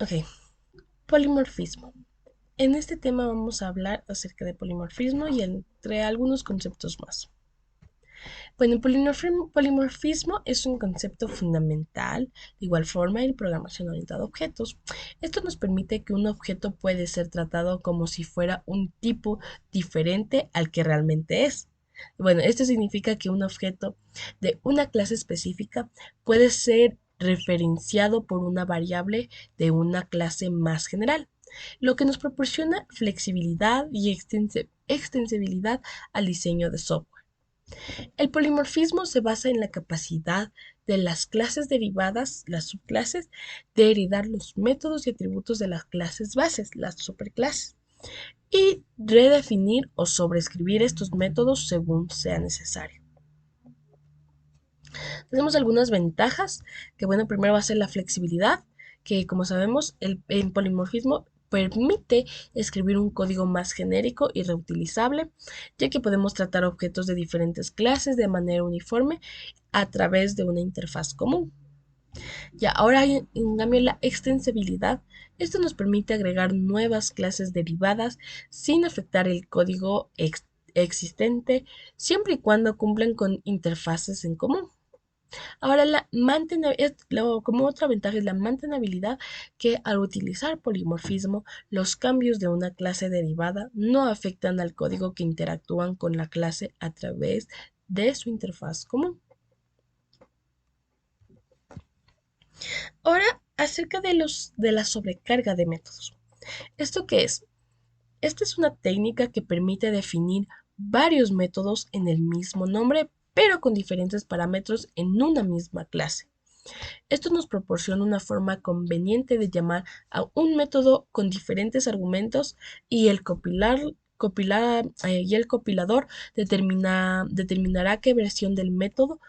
Ok, polimorfismo. En este tema vamos a hablar acerca de polimorfismo y entre algunos conceptos más. Bueno, el polimorfismo es un concepto fundamental, de igual forma en programación orientada a objetos. Esto nos permite que un objeto puede ser tratado como si fuera un tipo diferente al que realmente es. Bueno, esto significa que un objeto de una clase específica puede ser referenciado por una variable de una clase más general, lo que nos proporciona flexibilidad y extensibilidad al diseño de software. El polimorfismo se basa en la capacidad de las clases derivadas, las subclases, de heredar los métodos y atributos de las clases bases, las superclases, y redefinir o sobreescribir estos métodos según sea necesario. Tenemos algunas ventajas, que bueno, primero va a ser la flexibilidad, que como sabemos, el polimorfismo permite escribir un código más genérico y reutilizable, ya que podemos tratar objetos de diferentes clases de manera uniforme a través de una interfaz común. Ya ahora, en cambio, la extensibilidad, esto nos permite agregar nuevas clases derivadas sin afectar el código existente, siempre y cuando cumplan con interfaces en común. Ahora, como otra ventaja es la mantenabilidad, que al utilizar polimorfismo, los cambios de una clase derivada no afectan al código que interactúan con la clase a través de su interfaz común. Ahora, acerca de la sobrecarga de métodos. ¿Esto qué es? Esta es una técnica que permite definir varios métodos en el mismo nombre, pero con diferentes parámetros en una misma clase. Esto nos proporciona una forma conveniente de llamar a un método con diferentes argumentos y el compilador determinará qué versión del método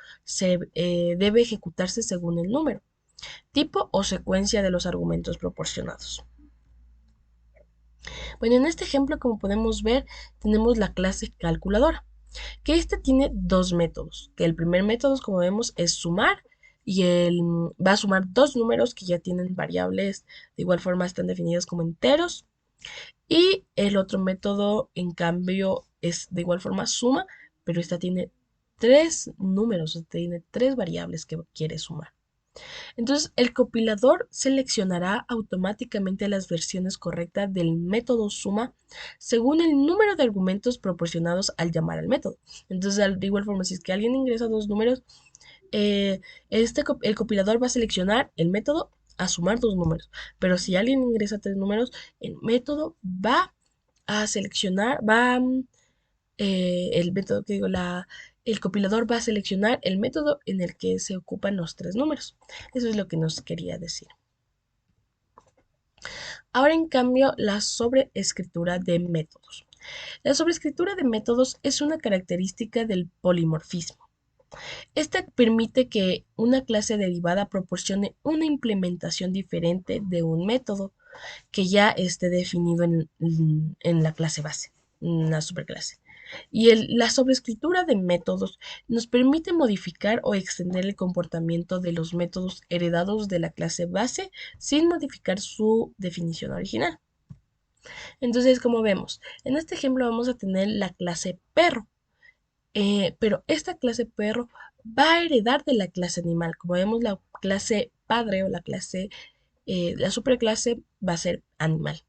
debe ejecutarse según el número, tipo o secuencia de los argumentos proporcionados. Bueno, en este ejemplo, como podemos ver, tenemos la clase calculadora, que esta tiene dos métodos, que el primer método, como vemos, es sumar y va a sumar dos números que ya tienen variables, de igual forma están definidos como enteros, y el otro método, en cambio, es de igual forma suma, pero esta tiene tres números, tiene tres variables que quiere sumar. Entonces, el compilador seleccionará automáticamente las versiones correctas del método suma según el número de argumentos proporcionados al llamar al método. Entonces, de igual forma, si es que alguien ingresa dos números, eh, el compilador va a seleccionar el método a sumar dos números. Pero si alguien ingresa tres números, el método va a seleccionar, el método que digo, el compilador va a seleccionar el método en el que se ocupan los tres números. Eso es lo que nos quería decir. Ahora, en cambio, la sobreescritura de métodos. La sobreescritura de métodos es una característica del polimorfismo. Esta permite que una clase derivada proporcione una implementación diferente de un método que ya esté definido en la clase base, en la superclase. Y la sobreescritura de métodos nos permite modificar o extender el comportamiento de los métodos heredados de la clase base sin modificar su definición original. Entonces, como vemos, en este ejemplo vamos a tener la clase perro, pero esta clase perro va a heredar de la clase animal. Como vemos, la clase padre o la superclase va a ser animal.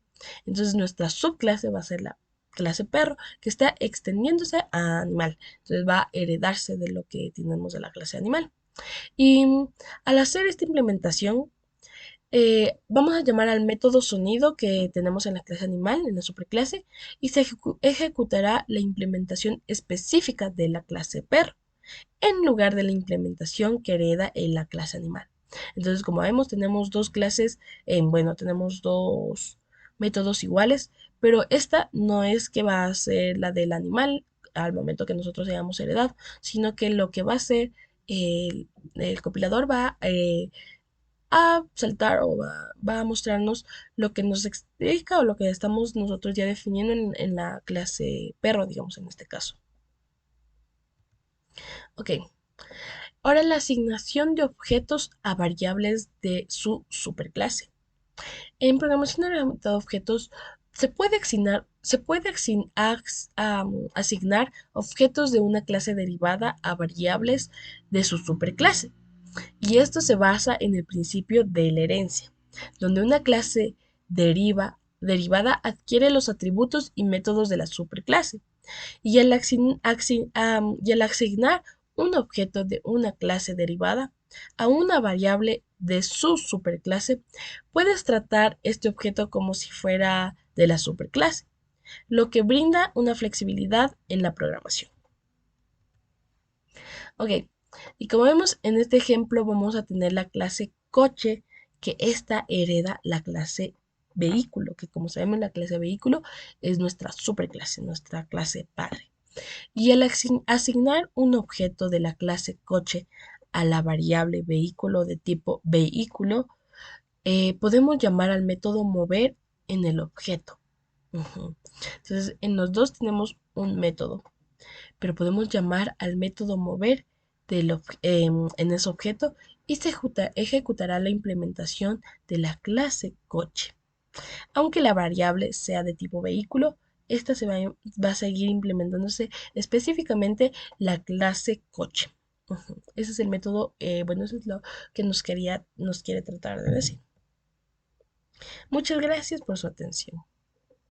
Entonces nuestra subclase va a ser la clase perro, que está extendiéndose a animal. Entonces va a heredarse de lo que tenemos de la clase animal. Y al hacer esta implementación, vamos a llamar al método sonido que tenemos en la clase animal, en la superclase, y se ejecutará la implementación específica de la clase perro en lugar de la implementación que hereda en la clase animal. Entonces, como vemos, tenemos dos clases, bueno, tenemos dos métodos iguales, pero esta no es que va a ser la del animal al momento que nosotros hayamos heredado, sino que lo que va a hacer el compilador va a saltar o va a mostrarnos lo que nos explica o lo que estamos nosotros ya definiendo en la clase perro, digamos, en este caso. Ok, ahora la asignación de objetos a variables de su superclase. En programación orientada a objetos asignar objetos de una clase derivada a variables de su superclase. Y esto se basa en el principio de la herencia, donde una clase derivada adquiere los atributos y métodos de la superclase. Y al asignar un objeto de una clase derivada a una variable de su superclase, puedes tratar este objeto como si fuera de la superclase, lo que brinda una flexibilidad en la programación. Ok, y como vemos en este ejemplo vamos a tener la clase coche, que esta hereda la clase vehículo, que como sabemos la clase vehículo es nuestra superclase, nuestra clase padre. Y al asignar un objeto de la clase coche a la variable vehículo de tipo vehículo, podemos llamar al método mover en el objeto. Ujú. Entonces, en los dos tenemos un método, pero podemos llamar al método mover en ese objeto y se ejecutará la implementación de la clase coche. Aunque la variable sea de tipo vehículo, esta va a seguir implementándose específicamente la clase coche. Ujú. Ese es el método, bueno, eso es lo que nos quiere tratar de decir. Muchas gracias por su atención.